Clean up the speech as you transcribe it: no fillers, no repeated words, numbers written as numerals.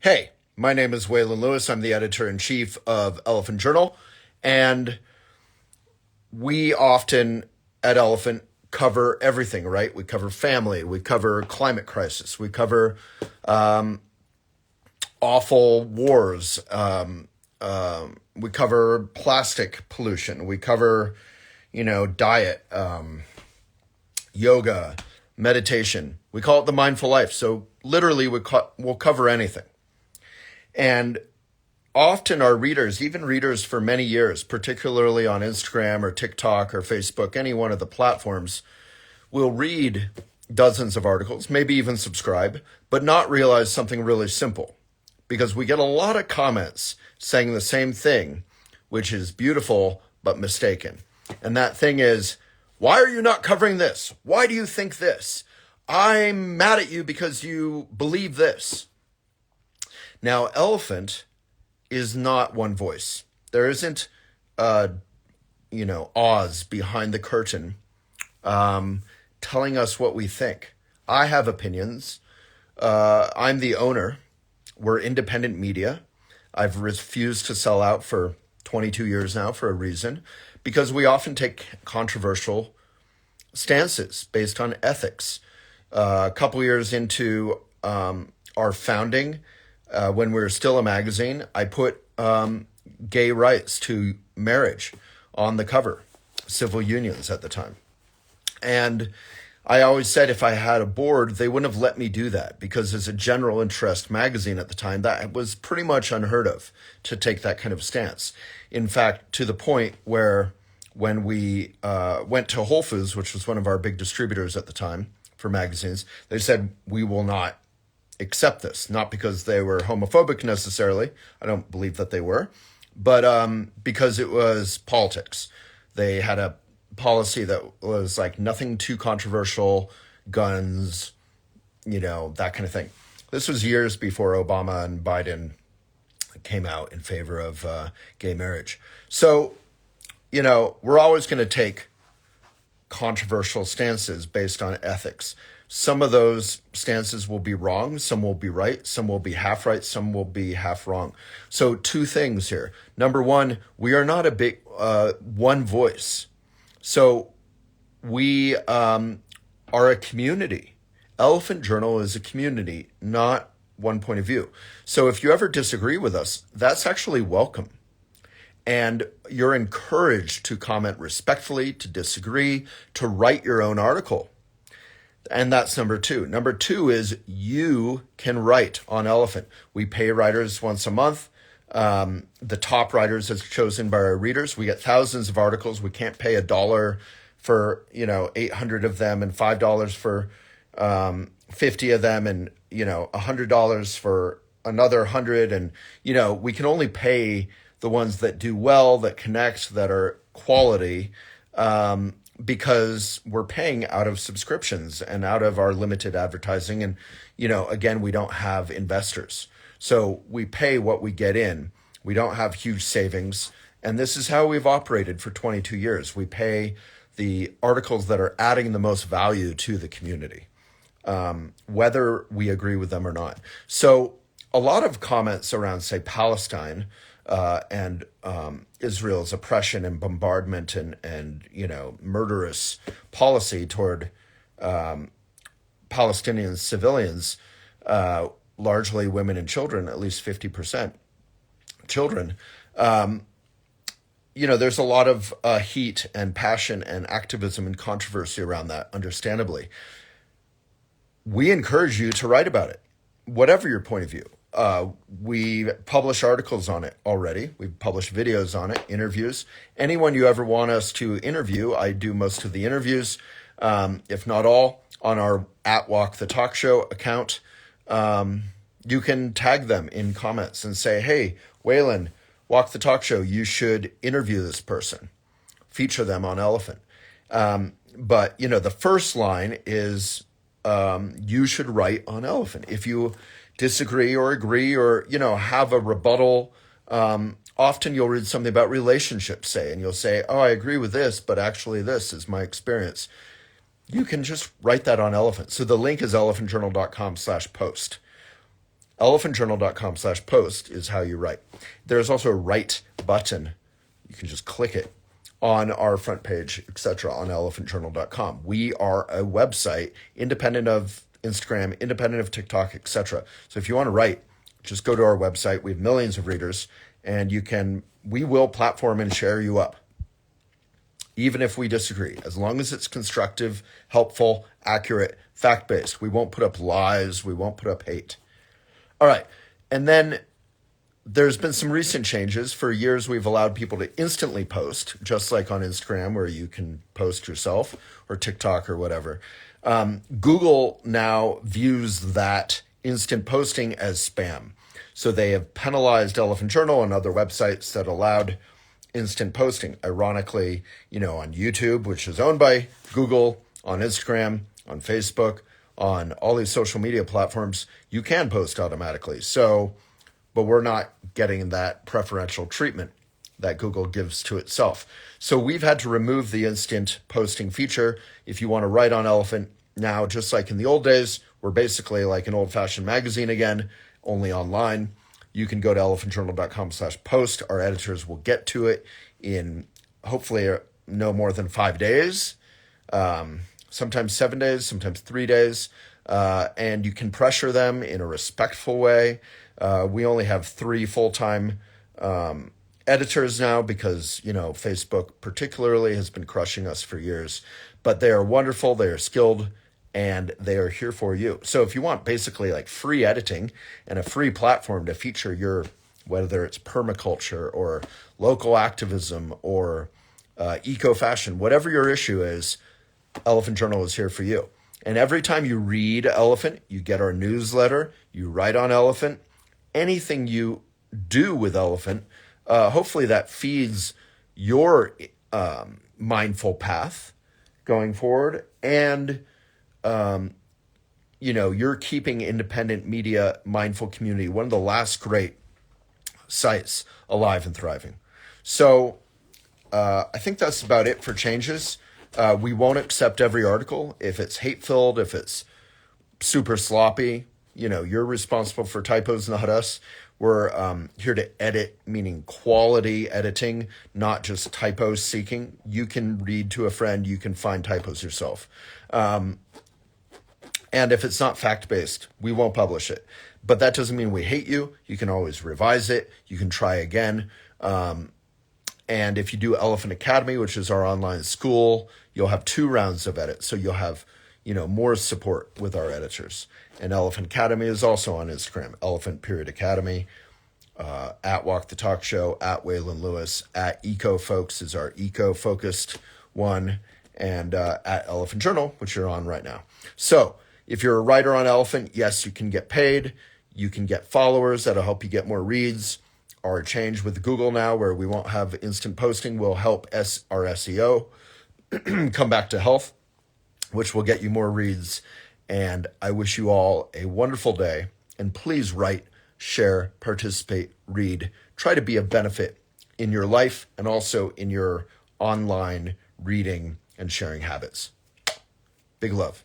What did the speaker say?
Hey, my name is Waylon Lewis. I'm the editor-in-chief of Elephant Journal, and we often at Elephant cover everything, right? We cover family, we cover climate crisis, we cover awful wars, we cover plastic pollution, we cover, diet, yoga, meditation. We call it the mindful life. So literally, we'll cover anything. And often our readers, even readers for many years, particularly on Instagram or TikTok or Facebook, any one of the platforms, will read dozens of articles, maybe even subscribe, but not realize something really simple. Because we get a lot of comments saying the same thing, which is beautiful but mistaken. And that thing is, why are you not covering this? Why do you think this? I'm mad at you because you believe this. Now, Elephant is not one voice. There isn't, Oz behind the curtain telling us what we think. I have opinions. I'm the owner. We're independent media. I've refused to sell out for 22 years now for a reason, because we often take controversial stances based on ethics. A couple years into our founding, when we were still a magazine, I put gay rights to marriage on the cover, civil unions at the time. And I always said if I had a board, they wouldn't have let me do that, because as a general interest magazine at the time, that was pretty much unheard of to take that kind of stance. In fact, to the point where when we went to Whole Foods, which was one of our big distributors at the time for magazines, they said, we will not accept this, not because they were homophobic necessarily. I don't believe that they were, but because it was politics. They had a policy that was like nothing too controversial, guns, that kind of thing. This was years before Obama and Biden came out in favor of gay marriage. So, we're always going to take controversial stances based on ethics. Some of those stances will be wrong, some will be right, some will be half right, some will be half wrong. So two things here. Number one, we are not a big one voice. So we are a community. Elephant Journal is a community, not one point of view. So if you ever disagree with us, that's actually welcome. And you're encouraged to comment respectfully, to disagree, to write your own article. And that's number two. Number two is you can write on Elephant. We pay writers once a month. The top writers is chosen by our readers. We get thousands of articles. We can't pay $1 for, 800 of them, and $5 for 50 of them, and, $100 for another 100. And, we can only pay the ones that do well, that connect, that are quality, because we're paying out of subscriptions and out of our limited advertising. And, again, we don't have investors. So we pay what we get in. We don't have huge savings. And this is how we've operated for 22 years. We pay the articles that are adding the most value to the community, whether we agree with them or not. So a lot of comments around, say, Palestine and Israel's oppression and bombardment and murderous policy toward Palestinian civilians, largely women and children, at least 50% children. There's a lot of heat and passion and activism and controversy around that, understandably. We encourage you to write about it, whatever your point of view. We publish articles on it already. We've published videos on it, interviews. Anyone you ever want us to interview, I do most of the interviews, if not all, on our @Walk the Talk Show account. You can tag them in comments and say, hey, Waylon, Walk the Talk Show, you should interview this person, feature them on Elephant. But, the first line is you should write on Elephant. If you disagree or agree or, have a rebuttal, often you'll read something about relationships, say, and you'll say, oh, I agree with this, but actually this is my experience. You can just write that on Elephant. So the link is elephantjournal.com/post. elephantjournal.com/post is how you write. There's also a write button. You can just click it on our front page, etc., on elephantjournal.com. We are a website independent of Instagram, independent of TikTok, etc. So if you want to write, just go to our website. We have millions of readers, and we will platform and share you up, even if we disagree, as long as it's constructive, helpful, accurate, fact-based. We won't put up lies. We won't put up hate. All right. And then there's been some recent changes. For years, we've allowed people to instantly post, just like on Instagram, where you can post yourself, or TikTok or whatever. Google now views that instant posting as spam. So they have penalized Elephant Journal and other websites that allowed instant posting. Ironically, on YouTube, which is owned by Google, on Instagram, on Facebook, on all these social media platforms, you can post automatically. But we're not getting that preferential treatment that Google gives to itself. So we've had to remove the instant posting feature. If you want to write on Elephant now, just like in the old days, we're basically like an old-fashioned magazine again, only online. You can go to elephantjournal.com/post. Our editors will get to it in hopefully no more than 5 days, sometimes 7 days, sometimes 3 days. And you can pressure them in a respectful way. We only have 3 full-time editors now because, Facebook particularly has been crushing us for years. But they are wonderful, they are skilled, and they are here for you. So if you want basically like free editing and a free platform to feature your, whether it's permaculture or local activism or eco-fashion, whatever your issue is, Elephant Journal is here for you. And every time you read Elephant, you get our newsletter, you write on Elephant, anything you do with Elephant, hopefully that feeds your mindful path going forward. And, you're keeping independent media, mindful community, one of the last great sites alive and thriving. So I think that's about it for changes. We won't accept every article. If it's hate-filled, if it's super sloppy, you're responsible for typos, not us. We're here to edit, meaning quality editing, not just typos seeking. You can read to a friend. You can find typos yourself. And if it's not fact-based, we won't publish it. But that doesn't mean we hate you. You can always revise it. You can try again. And if you do Elephant Academy, which is our online school, you'll have 2 rounds of edit. So you'll have, more support with our editors. And Elephant Academy is also on Instagram, Elephant.Academy, at Walk the Talk Show, at Waylon Lewis, at Eco Folks is our eco-focused one, and at Elephant Journal, which you're on right now. So if you're a writer on Elephant, yes, you can get paid. You can get followers that'll help you get more reads. Our change with Google now, where we won't have instant posting, will help our SEO come back to health, which will get you more reads. And I wish you all a wonderful day. And please write, share, participate, read. Try to be a benefit in your life and also in your online reading and sharing habits. Big love.